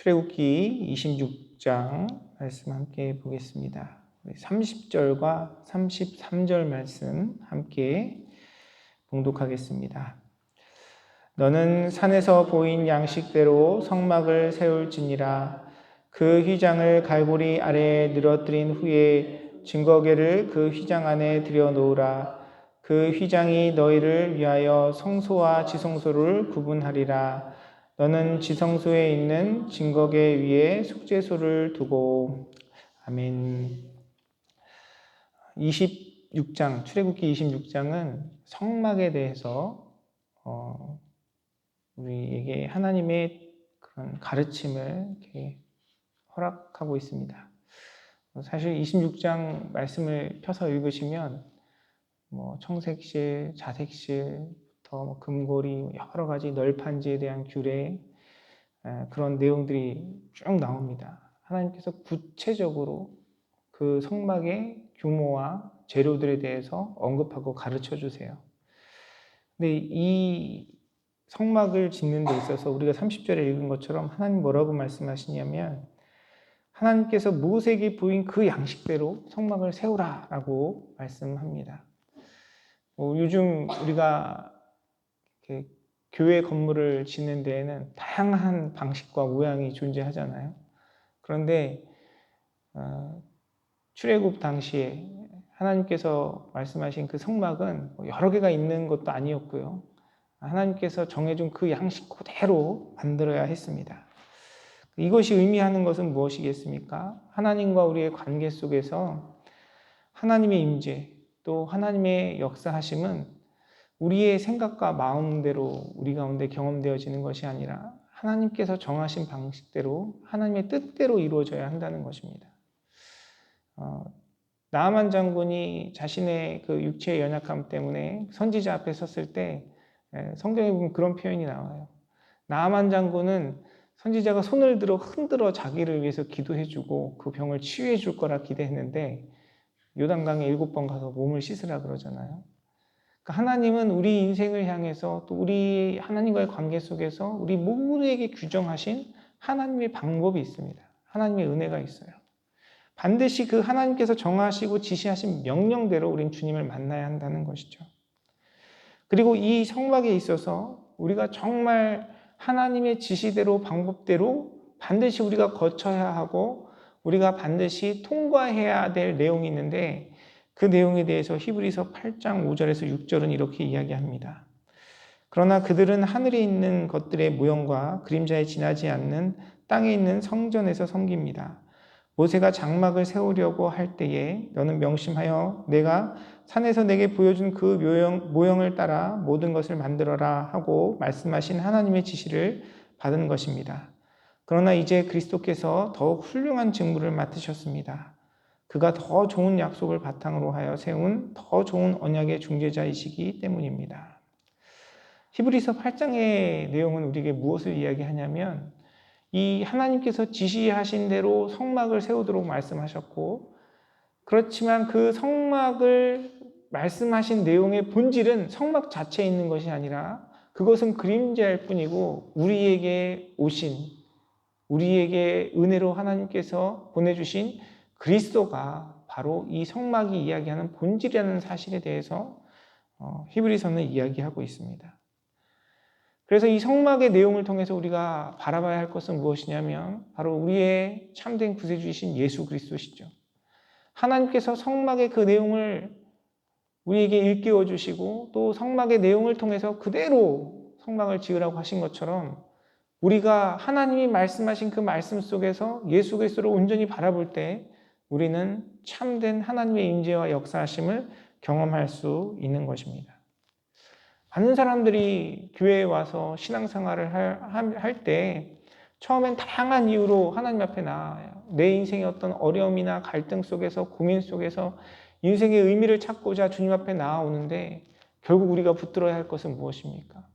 출애굽기 26장 말씀 함께 보겠습니다. 30절과 33절 말씀 함께 봉독하겠습니다. 너는 산에서 보인 양식대로 성막을 세울지니라. 그 휘장을 갈고리 아래에 늘어뜨린 후에 증거궤를 그 휘장 안에 들여놓으라. 그 휘장이 너희를 위하여 성소와 지성소를 구분하리라. 너는 지성소에 있는 증거궤 위에 속죄소를 두고. 아멘. 26장, 출애굽기 26장은 성막에 대해서 우리에게 하나님의 그런 가르침을 이렇게 허락하고 있습니다. 사실 26장 말씀을 펴서 읽으시면 청색실, 자색실부터 금고리, 여러 가지 널판지에 대한 규례, 그런 내용들이 쭉 나옵니다. 하나님께서 구체적으로 그 성막의 규모와 재료들에 대해서 언급하고 가르쳐 주세요. 근데 이 성막을 짓는 데 있어서 우리가 30절에 읽은 것처럼 하나님 뭐라고 말씀하시냐면, 하나님께서 모세에게 보인 그 양식대로 성막을 세우라라고 말씀합니다. 요즘 우리가 교회 건물을 짓는 데에는 다양한 방식과 모양이 존재하잖아요. 그런데 출애굽 당시에 하나님께서 말씀하신 그 성막은 여러 개가 있는 것도 아니었고요. 하나님께서 정해준 그 양식 그대로 만들어야 했습니다. 이것이 의미하는 것은 무엇이겠습니까? 하나님과 우리의 관계 속에서 하나님의 임재, 또 하나님의 역사하심은 우리의 생각과 마음대로 우리 가운데 경험되어지는 것이 아니라 하나님께서 정하신 방식대로 하나님의 뜻대로 이루어져야 한다는 것입니다. 나아만 장군이 자신의 그 육체의 연약함 때문에 선지자 앞에 섰을 때 성경에 보면 그런 표현이 나와요. 나아만 장군은 선지자가 손을 들어 흔들어 자기를 위해서 기도해주고 그 병을 치유해 줄 거라 기대했는데 요단강에 7번 가서 몸을 씻으라 그러잖아요. 그러니까 하나님은 우리 인생을 향해서 또 우리 하나님과의 관계 속에서 우리 모두에게 규정하신 하나님의 방법이 있습니다. 하나님의 은혜가 있어요. 반드시 그 하나님께서 정하시고 지시하신 명령대로 우린 주님을 만나야 한다는 것이죠. 그리고 이 성막에 있어서 우리가 정말 하나님의 지시대로 방법대로 반드시 우리가 거쳐야 하고 우리가 반드시 통과해야 될 내용이 있는데, 그 내용에 대해서 히브리서 8장 5절에서 6절은 이렇게 이야기합니다. 그러나 그들은 하늘에 있는 것들의 모형과 그림자에 지나지 않는 땅에 있는 성전에서 섬깁니다. 모세가 장막을 세우려고 할 때에 너는 명심하여 내가 산에서 내게 보여준 그 모형을 따라 모든 것을 만들어라 하고 말씀하신 하나님의 지시를 받은 것입니다. 그러나 이제 그리스도께서 더욱 훌륭한 직무를 맡으셨습니다. 그가 더 좋은 약속을 바탕으로 하여 세운 더 좋은 언약의 중재자이시기 때문입니다. 히브리서 8장의 내용은 우리에게 무엇을 이야기하냐면, 이 하나님께서 지시하신 대로 성막을 세우도록 말씀하셨고, 그렇지만 그 성막을 말씀하신 내용의 본질은 성막 자체에 있는 것이 아니라 그것은 그림자일 뿐이고, 우리에게 오신, 우리에게 은혜로 하나님께서 보내주신 그리스도가 바로 이 성막이 이야기하는 본질이라는 사실에 대해서 히브리서는 이야기하고 있습니다. 그래서 이 성막의 내용을 통해서 우리가 바라봐야 할 것은 무엇이냐면 바로 우리의 참된 구세주이신 예수 그리스도시죠. 하나님께서 성막의 그 내용을 우리에게 일깨워 주시고 또 성막의 내용을 통해서 그대로 성막을 지으라고 하신 것처럼 우리가 하나님이 말씀하신 그 말씀 속에서 예수 그리스도를 온전히 바라볼 때 우리는 참된 하나님의 임재와 역사하심을 경험할 수 있는 것입니다. 많은 사람들이 교회에 와서 신앙생활을 할 때 처음엔 다양한 이유로 하나님 앞에 나아요. 내 인생의 어떤 어려움이나 갈등 속에서, 고민 속에서 인생의 의미를 찾고자 주님 앞에 나아오는데, 결국 우리가 붙들어야 할 것은 무엇입니까?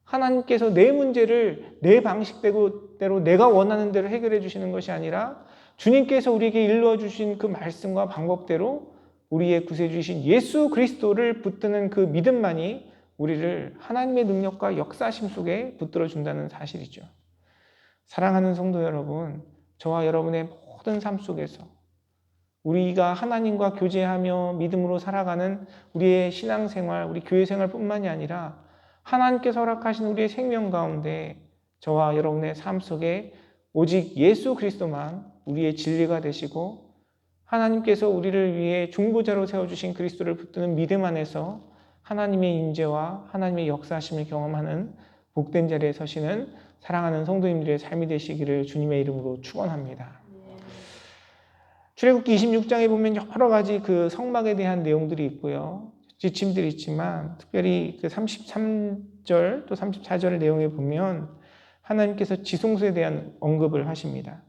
하나님께서 내 문제를 내 방식대로 내가 원하는 대로 해결해 주시는 것이 아니라 주님께서 우리에게 일러주신 그 말씀과 방법대로 우리의 구세주이신 예수 그리스도를 붙드는 그 믿음만이 우리를 하나님의 능력과 역사심 속에 붙들어 준다는 사실이죠. 사랑하는 성도 여러분, 저와 여러분의 모든 삶 속에서 우리가 하나님과 교제하며 믿음으로 살아가는 우리의 신앙생활, 우리 교회생활뿐만이 아니라 하나님께서 허락하신 우리의 생명 가운데 저와 여러분의 삶 속에 오직 예수 그리스도만 우리의 진리가 되시고 하나님께서 우리를 위해 중보자로 세워주신 그리스도를 붙드는 믿음 안에서 하나님의 임재와 하나님의 역사하심을 경험하는 복된 자리에 서시는 사랑하는 성도님들의 삶이 되시기를 주님의 이름으로 축원합니다. 출애굽기 26장에 보면 여러 가지 그 성막에 대한 내용들이 있고요. 지침들이 있지만 특별히 그 33절 또 34절 내용에 보면 하나님께서 지성소에 대한 언급을 하십니다.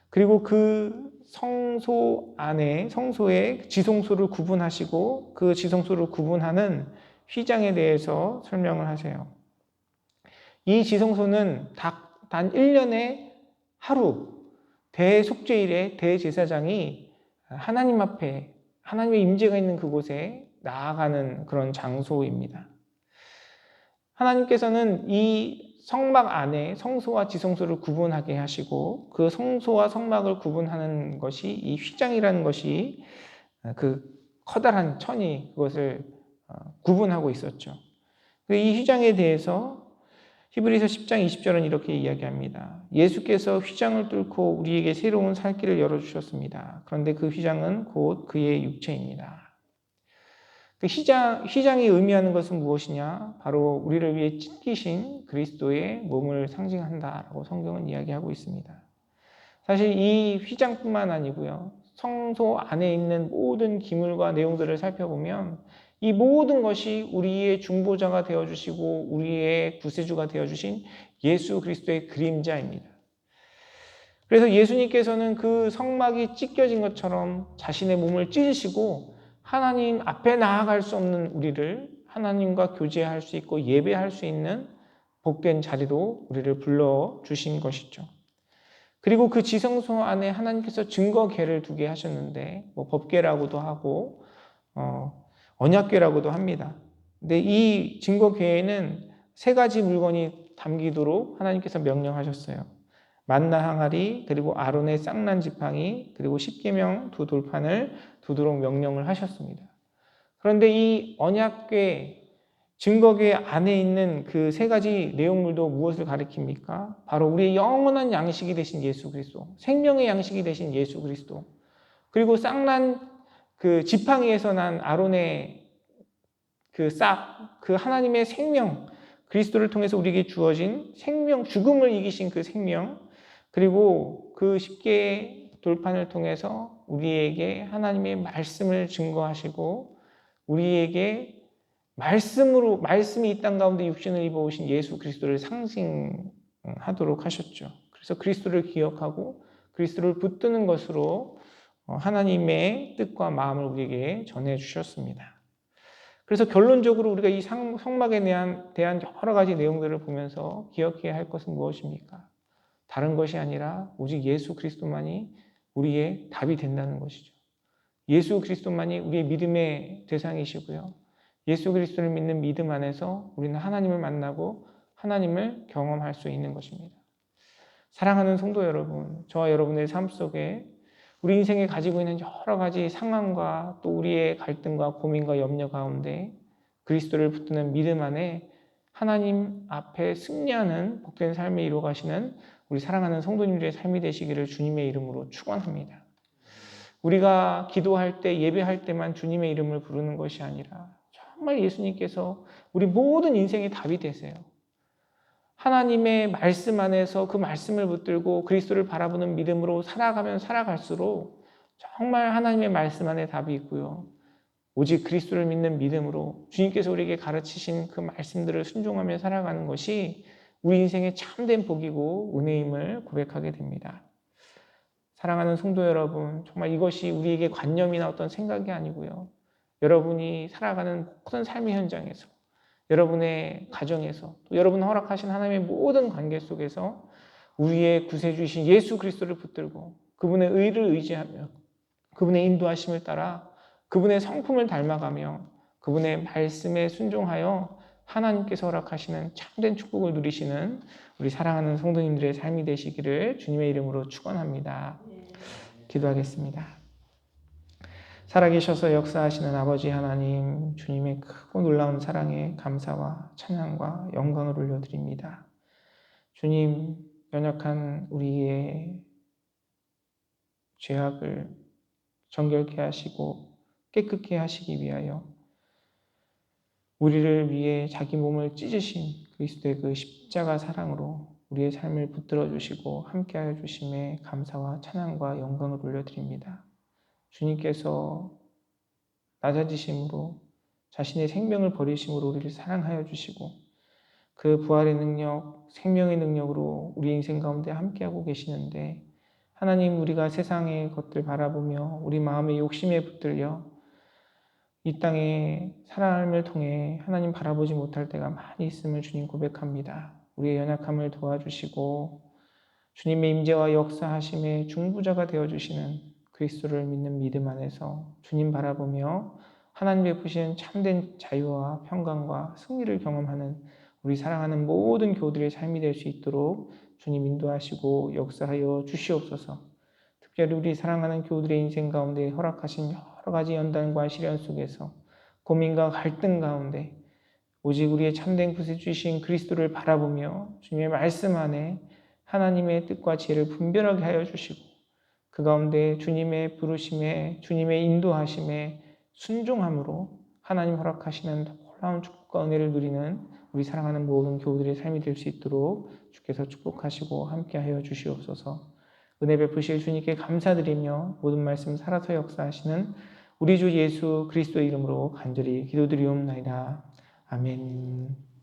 그리고 그 성소 안에 성소에 지성소를 구분하시고 그 지성소를 구분하는 휘장에 대해서 설명을 하세요. 이 지성소는 단 1년에 하루 대속죄일에 대제사장이 하나님 앞에 하나님의 임재가 있는 그곳에 나아가는 그런 장소입니다. 하나님께서는 이 성막 안에 성소와 지성소를 구분하게 하시고 그 성소와 성막을 구분하는 것이 이 휘장이라는 것이 그 커다란 천이 그것을 구분하고 있었죠. 이 휘장에 대해서 히브리서 10장 20절은 이렇게 이야기합니다. 예수께서 휘장을 뚫고 우리에게 새로운 살 길을 열어주셨습니다. 그런데 그 휘장은 곧 그의 육체입니다. 그 휘장이 의미하는 것은 무엇이냐? 바로 우리를 위해 찢기신 그리스도의 몸을 상징한다라고 성경은 이야기하고 있습니다. 사실 이 휘장뿐만 아니고요. 성소 안에 있는 모든 기물과 내용들을 살펴보면 이 모든 것이 우리의 중보자가 되어주시고 우리의 구세주가 되어주신 예수 그리스도의 그림자입니다. 그래서 예수님께서는 그 성막이 찢겨진 것처럼 자신의 몸을 찢으시고 하나님 앞에 나아갈 수 없는 우리를 하나님과 교제할 수 있고 예배할 수 있는 복된 자리로 우리를 불러주신 것이죠. 그리고 그 지성소 안에 하나님께서 증거궤를 두게 하셨는데 법궤라고도 하고 언약궤라고도 합니다. 근데 이 증거궤에는 세 가지 물건이 담기도록 하나님께서 명령하셨어요. 만나 항아리, 그리고 아론의 쌍난 지팡이, 그리고 십계명 두 돌판을 두도록 명령을 하셨습니다. 그런데 이 언약궤, 증거궤 안에 있는 그 세 가지 내용물도 무엇을 가리킵니까? 바로 우리의 영원한 양식이 되신 예수 그리스도, 생명의 양식이 되신 예수 그리스도, 그리고 쌍난 그 지팡이에서 난 아론의 그 싹, 그 하나님의 생명, 그리스도를 통해서 우리에게 주어진 생명, 죽음을 이기신 그 생명, 그리고 그 십계의 돌판을 통해서 우리에게 하나님의 말씀을 증거하시고 우리에게 말씀이 이 땅 가운데 육신을 입어오신 예수 그리스도를 상징하도록 하셨죠. 그래서 그리스도를 기억하고 그리스도를 붙드는 것으로 하나님의 뜻과 마음을 우리에게 전해주셨습니다. 그래서 결론적으로 우리가 이 성막에 대한 여러 가지 내용들을 보면서 기억해야 할 것은 무엇입니까? 다른 것이 아니라 오직 예수 그리스도만이 우리의 답이 된다는 것이죠. 예수 그리스도만이 우리의 믿음의 대상이시고요. 예수 그리스도를 믿는 믿음 안에서 우리는 하나님을 만나고 하나님을 경험할 수 있는 것입니다. 사랑하는 성도 여러분, 저와 여러분의 삶 속에 우리 인생에 가지고 있는 여러 가지 상황과 또 우리의 갈등과 고민과 염려 가운데 그리스도를 붙드는 믿음 안에 하나님 앞에 승리하는 복된 삶을 이루어가시는 우리 사랑하는 성도님들의 삶이 되시기를 주님의 이름으로 축원합니다. 우리가 기도할 때 예배할 때만 주님의 이름을 부르는 것이 아니라 정말 예수님께서 우리 모든 인생의 답이 되세요. 하나님의 말씀 안에서 그 말씀을 붙들고 그리스도를 바라보는 믿음으로 살아가면 살아갈수록 정말 하나님의 말씀 안에 답이 있고요. 오직 그리스도를 믿는 믿음으로 주님께서 우리에게 가르치신 그 말씀들을 순종하며 살아가는 것이 우리 인생의 참된 복이고 은혜임을 고백하게 됩니다. 사랑하는 성도 여러분, 정말 이것이 우리에게 관념이나 어떤 생각이 아니고요. 여러분이 살아가는 모든 삶의 현장에서, 여러분의 가정에서, 또 여러분 허락하신 하나님의 모든 관계 속에서 우리의 구세주이신 예수 그리스도를 붙들고 그분의 의를 의지하며 그분의 인도하심을 따라 그분의 성품을 닮아가며 그분의 말씀에 순종하여 하나님께서 허락하시는 참된 축복을 누리시는 우리 사랑하는 성도님들의 삶이 되시기를 주님의 이름으로 축원합니다. 기도하겠습니다. 살아계셔서 역사하시는 아버지 하나님, 주님의 크고 놀라운 사랑에 감사와 찬양과 영광을 올려드립니다. 주님, 연약한 우리의 죄악을 정결케 하시고 깨끗게 하시기 위하여 우리를 위해 자기 몸을 찢으신 그리스도의 그 십자가 사랑으로 우리의 삶을 붙들어 주시고 함께하여 주심에 감사와 찬양과 영광을 올려드립니다. 주님께서 낮아지심으로 자신의 생명을 버리심으로 우리를 사랑하여 주시고 그 부활의 능력, 생명의 능력으로 우리 인생 가운데 함께하고 계시는데 하나님, 우리가 세상의 것들 바라보며 우리 마음의 욕심에 붙들려 이 땅의 삶을 통해 하나님 바라보지 못할 때가 많이 있음을 주님 고백합니다. 우리의 연약함을 도와주시고 주님의 임재와 역사하심의 중보자가 되어주시는 그리스도를 믿는 믿음 안에서 주님 바라보며 하나님 베푸시는 참된 자유와 평강과 승리를 경험하는 우리 사랑하는 모든 교우들의 삶이 될 수 있도록 주님 인도하시고 역사하여 주시옵소서. 특별히 우리 사랑하는 교우들의 인생 가운데 허락하신 여러 가지 연단과 시련 속에서 고민과 갈등 가운데 오직 우리의 참된 구세 주신 그리스도를 바라보며 주님의 말씀 안에 하나님의 뜻과 지혜를 분별하게 하여 주시고 그 가운데 주님의 부르심에 주님의 인도하심에 순종함으로 하나님 허락하시는 놀라운 축복과 은혜를 누리는 우리 사랑하는 모든 교우들의 삶이 될 수 있도록 주께서 축복하시고 함께하여 주시옵소서. 은혜 베푸실 주님께 감사드리며 모든 말씀 살아서 역사하시는 우리 주 예수 그리스도의 이름으로 간절히 기도드리옵나이다. 아멘.